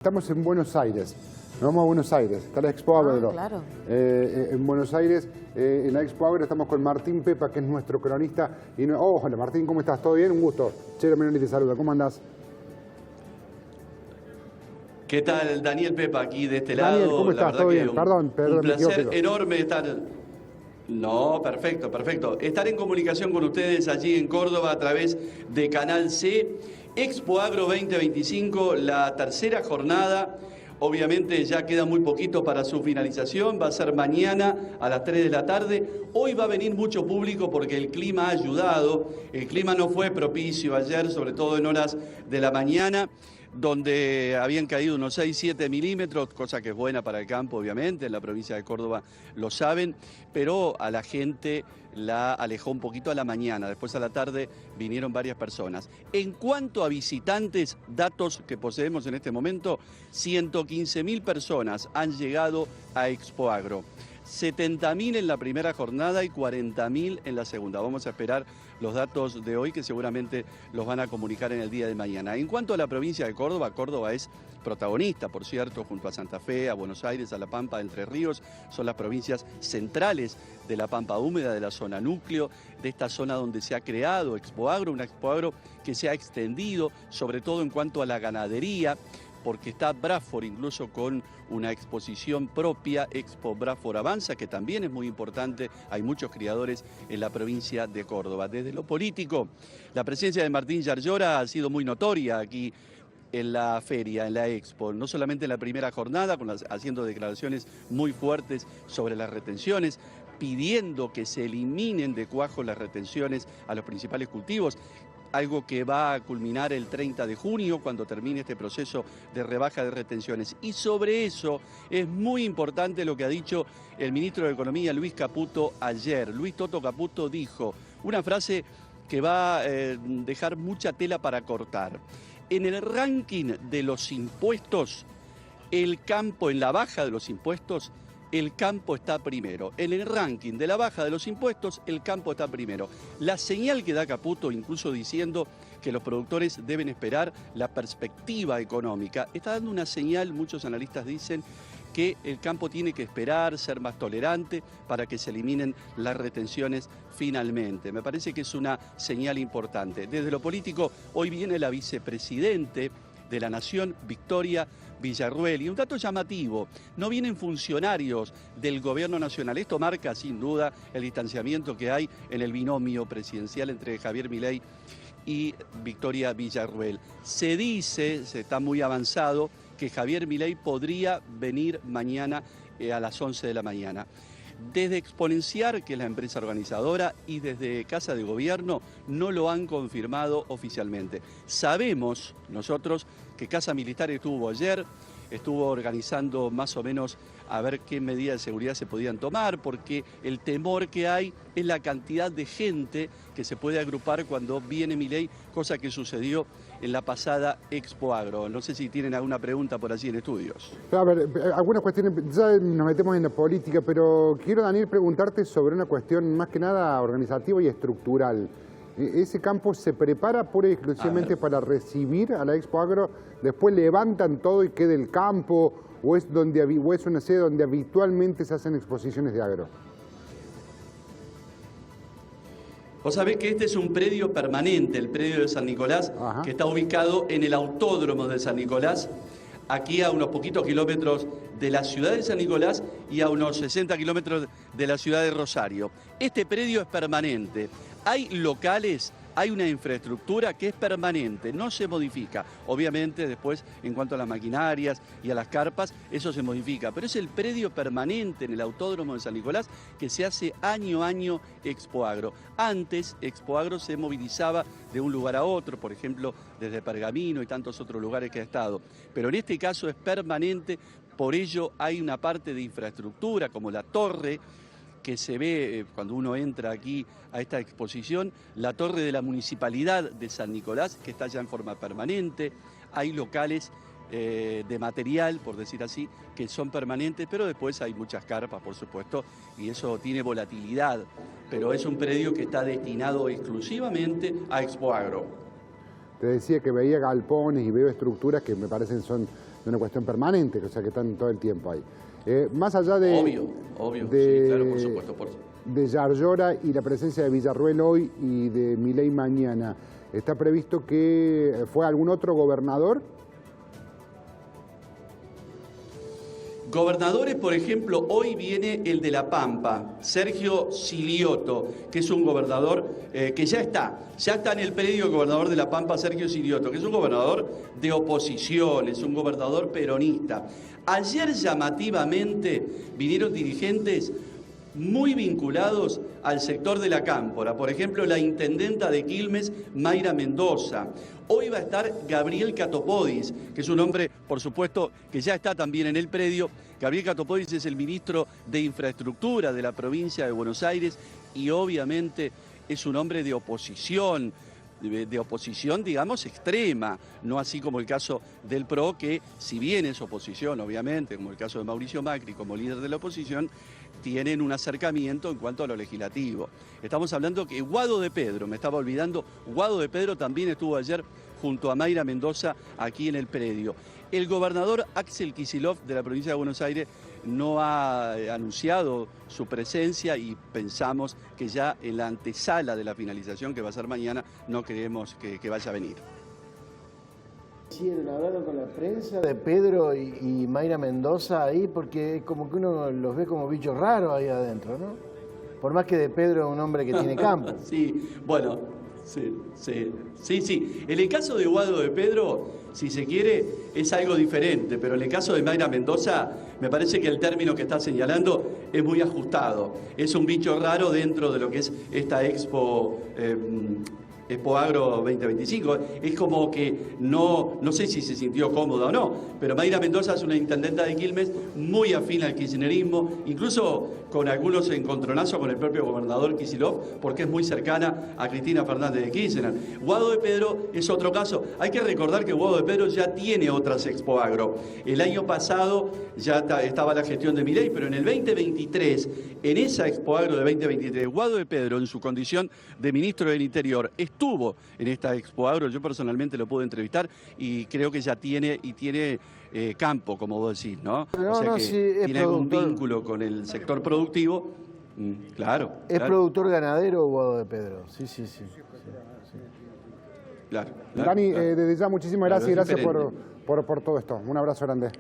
Estamos en Buenos Aires, nos vamos a Buenos Aires, está la Expo Agro. Claro. En Buenos Aires, en la Expo Agro estamos con Martín Pepa, que es nuestro cronista. Hola Martín, ¿cómo estás? ¿Todo bien? Un gusto. Chelo Meloni te saluda, ¿cómo andás? ¿Qué tal? Daniel Pepa aquí de este Daniel, lado. ¿cómo estás? ¿Todo bien? Perdón, un placer enorme estar... No, perfecto. Estar en comunicación con ustedes allí en Córdoba a través de Canal C. Expo Agro 2025, la tercera jornada. Obviamente ya queda muy poquito para su finalización, va a ser mañana a las 3 de la tarde. Hoy va a venir mucho público porque el clima ha ayudado. El clima no fue propicio ayer, sobre todo en horas de la mañana, donde habían caído unos 6-7 milímetros, cosa que es buena para el campo, obviamente, en la provincia de Córdoba lo saben, pero a la gente la alejó un poquito a la mañana, después a la tarde vinieron varias personas. En cuanto a visitantes, datos que poseemos en este momento, 115.000 personas han llegado a Expo Agro. 70.000 en la primera jornada y 40.000 en la segunda. Vamos a esperar los datos de hoy que seguramente los van a comunicar en el día de mañana. En cuanto a la provincia de Córdoba, Córdoba es protagonista, por cierto, junto a Santa Fe, a Buenos Aires, a La Pampa, Entre Ríos, son las provincias centrales de la Pampa húmeda, de la zona núcleo, de esta zona donde se ha creado Expo Agro, una Expo Agro que se ha extendido, sobre todo en cuanto a la ganadería, porque está Bradford incluso con una exposición propia, Expo Bradford Avanza, que también es muy importante. Hay muchos criadores en la provincia de Córdoba. Desde lo político, la presencia de Martín Yarlora ha sido muy notoria aquí en la feria, en la Expo, no solamente en la primera jornada, haciendo declaraciones muy fuertes sobre las retenciones, pidiendo que se eliminen de cuajo las retenciones a los principales cultivos, algo que va a culminar el 30 de junio, cuando termine este proceso de rebaja de retenciones. Y sobre eso es muy importante lo que ha dicho el ministro de Economía, Luis Caputo, ayer. Luis Toto Caputo dijo una frase que va a dejar mucha tela para cortar. En el ranking de los impuestos, el campo, en la baja de los impuestos, el campo está primero. En el ranking de la baja de los impuestos, el campo está primero. La señal que da Caputo, incluso diciendo que los productores deben esperar la perspectiva económica, está dando una señal, muchos analistas dicen, que el campo tiene que esperar, ser más tolerante para que se eliminen las retenciones finalmente. Me parece que es una señal importante. Desde lo político, hoy viene la vicepresidente de la Nación, Victoria Villarruel. Y un dato llamativo, no vienen funcionarios del gobierno nacional. Esto marca sin duda el distanciamiento que hay en el binomio presidencial entre Javier Milei y Victoria Villarruel. Se dice, se está muy avanzado, que Javier Milei podría venir mañana a las 11 de la mañana. Desde Exponenciar, que es la empresa organizadora, y desde Casa de Gobierno no lo han confirmado oficialmente. Sabemos nosotros que Casa Militar estuvo ayer, estuvo organizando más o menos a ver qué medidas de seguridad se podían tomar, porque el temor que hay es la cantidad de gente que se puede agrupar cuando viene Milei, cosa que sucedió en la pasada Expo Agro. No sé si tienen alguna pregunta por allí en estudios. A ver, algunas cuestiones, ya nos metemos en la política, pero quiero, Daniel, preguntarte sobre una cuestión más que nada organizativa y estructural. ¿Ese campo se prepara pura y exclusivamente para recibir a la Expo Agro? ¿Después levantan todo y queda el campo? ¿O es una sede donde habitualmente se hacen exposiciones de agro? Vos sabés que este es un predio permanente, el predio de San Nicolás, que está ubicado en el autódromo de San Nicolás, aquí a unos poquitos kilómetros de la ciudad de San Nicolás y a unos 60 kilómetros de la ciudad de Rosario. Este predio es permanente. Hay locales, hay una infraestructura que es permanente, no se modifica. Obviamente después, en cuanto a las maquinarias y a las carpas, eso se modifica. Pero es el predio permanente en el autódromo de San Nicolás que se hace año a año Expo Agro. Antes, Expo Agro se movilizaba de un lugar a otro, por ejemplo, desde Pergamino y tantos otros lugares que ha estado. Pero en este caso es permanente, por ello hay una parte de infraestructura como la torre, que se ve cuando uno entra aquí a esta exposición, la torre de la Municipalidad de San Nicolás, que está ya en forma permanente. Hay locales de material, por decir así, que son permanentes, pero después hay muchas carpas, por supuesto, y eso tiene volatilidad. Pero es un predio que está destinado exclusivamente a Expo Agro. Te decía que veía galpones y veo estructuras que me parecen son una cuestión permanente, o sea que están todo el tiempo ahí. Más allá de... Obvio, de, sí, claro, por supuesto. De Yarlora y la presencia de Villarruel hoy y de Milei mañana, ¿está previsto que fue algún otro gobernador? Gobernadores, por ejemplo, hoy viene el de La Pampa, Sergio Silioto, que es un gobernador que ya está en el predio el gobernador de La Pampa, Sergio Silioto, que es un gobernador de oposición, es un gobernador peronista. Ayer llamativamente vinieron dirigentes muy vinculados al sector de la Cámpora, por ejemplo, la intendenta de Quilmes, Mayra Mendoza. Hoy va a estar Gabriel Catopodis, que es un hombre, por supuesto, que ya está también en el predio. Gabriel Catopodis es el ministro de Infraestructura de la provincia de Buenos Aires y obviamente es un hombre de oposición, digamos, extrema, no así como el caso del PRO, que si bien es oposición, obviamente, como el caso de Mauricio Macri como líder de la oposición, tienen un acercamiento en cuanto a lo legislativo. Estamos hablando que Guado de Pedro, me estaba olvidando, Guado de Pedro también estuvo ayer junto a Mayra Mendoza aquí en el predio. El gobernador Axel Kicillof de la provincia de Buenos Aires no ha anunciado su presencia y pensamos que ya en la antesala de la finalización, que va a ser mañana, no creemos que vaya a venir. Hablaron con la prensa de Pedro y Mayra Mendoza ahí, porque como que uno los ve como bichos raros ahí adentro, ¿no? Por más que de Pedro es un hombre que tiene campo. Sí, bueno, sí. En el caso de Guado de Pedro, si se quiere, es algo diferente, pero en el caso de Mayra Mendoza, me parece que el término que está señalando es muy ajustado. Es un bicho raro dentro de lo que es esta Expo Agro 2025. Es como que no sé si se sintió cómoda o no, pero Mayra Mendoza es una intendenta de Quilmes muy afín al kirchnerismo, incluso con algunos encontronazos con el propio gobernador Kicillof, porque es muy cercana a Cristina Fernández de Kirchner. Guado de Pedro es otro caso. Hay que recordar que Guado de Pedro ya tiene otras Expo Agro. El año pasado ya estaba la gestión de Milei, pero en el 2023, en esa Expo Agro de 2023, Guado de Pedro, en su condición de ministro del Interior, estuvo en esta Expo Agro. Yo personalmente lo pude entrevistar y creo que ya tiene campo, como vos decís, ¿no? O sea que sí, tiene algún vínculo con el sector productivo. Claro. Es productor ganadero Guado de Pedro. Sí. Claro. Dani, desde ya muchísimas gracias y gracias diferente. por todo esto. Un abrazo grande.